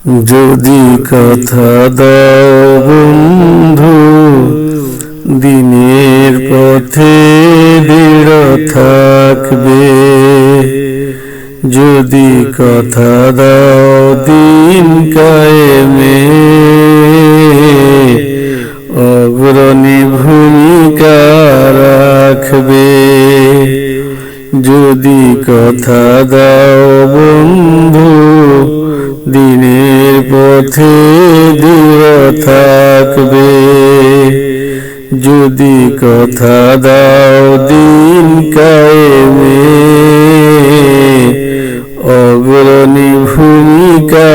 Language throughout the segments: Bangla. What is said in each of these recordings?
যদি কথা দাও বন্ধু, দিনের পথে দৃঢ় থাকবে। যদি কথা দাও দিন কায়েমে, অগ্রণী ভূমিকা রাখবে। যদি কথা দাও বন্ধু, দিনের পথে দৃঢ় থাকবে। যদি কথা দাও দিন কায়েমে, অগ্রণী ভূমিকা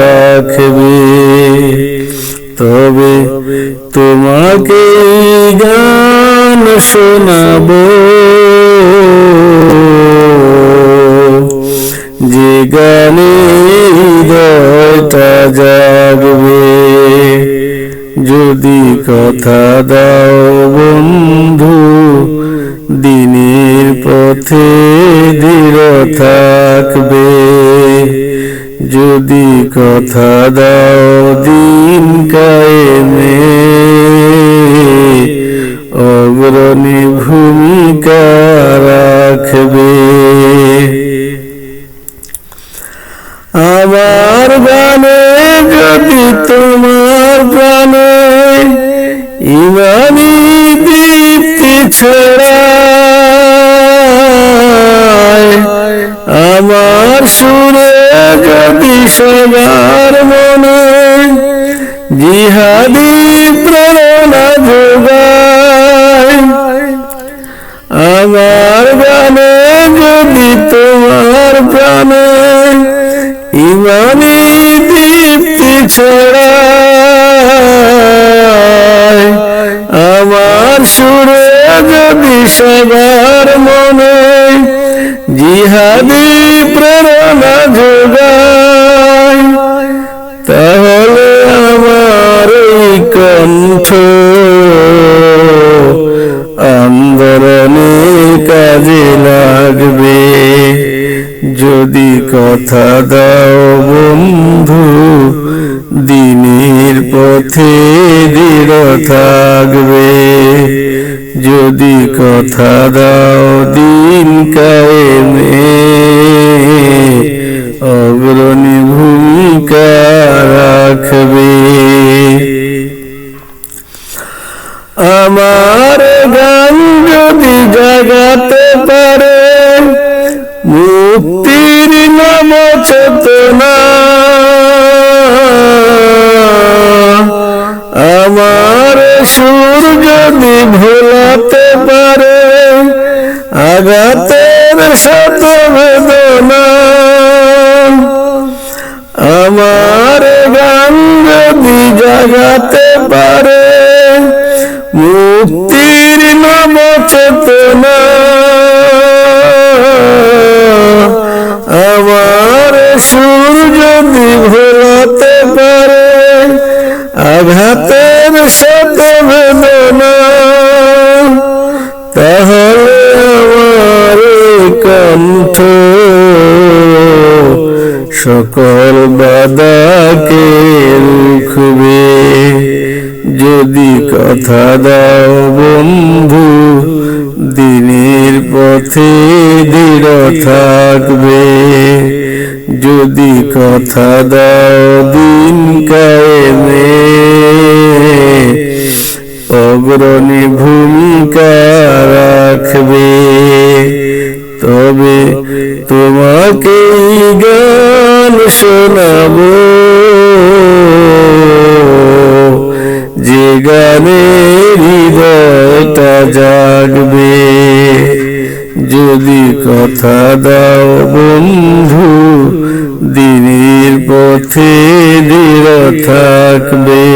রাখবে। তবে তোমাকে গান শোনাবো, যে গানে হৃদয়টা জাগবে। যদি কথা দাও বন্ধু, দিনের পথে দৃঢ় থাকবে। যদি কথা দাও দিন কায়েমে, অগ্রণী ভূমিকা রাখবে। আমার গানে যদি তোমার প্রাণে ইমানি দীপ্তি ছড়ায়, আমার সুরে যদি সবার মনে জিহাদি প্রেরণা যোগায়, আমার গানে যদি তোমার প্রাণে ইমানি দীপ্তি ছড়ায়, আমার সুরে যদি সবার মনে জিহাদি প্রেরণা যোগায়, তাহলে আমার এই কণ্ঠ আন্দোলনে কাজে লাগবে। যদি কথা দাও বন্ধু, দিনের পথে দৃঢ় থাকবে। যদি কথা দাও দিন কায়েমে, অগ্রণী ভূমিকা রাখবে। আমার গান যদি জাগাতে পারে মুক্তির নাম চেতনা, আমার সুর যদি ভোলাতে পারে আঘাতের শত বেদনা, আমার গান যদি জাগাতে পারে মুক্তির নাম চেতনা, আমার সুর যদি ভোলাতে পারে আঘাতের শত বেদনা, তাহলে আমার কণ্ঠ সকল বাধাকে রুখবে। যদি কথা দাও বন্ধু, দিনের পথে দৃঢ় থাকবে। যদি কথা দাও দিন কায়েমে, অগ্রণী ভূমিকা রাখবে। তবে তোমাকে গান শোনাবো, যে গানে হৃদয়টা জাগবে। যদি কথা দাও বন্ধু, দিনের পথে দৃঢ় থাকবে।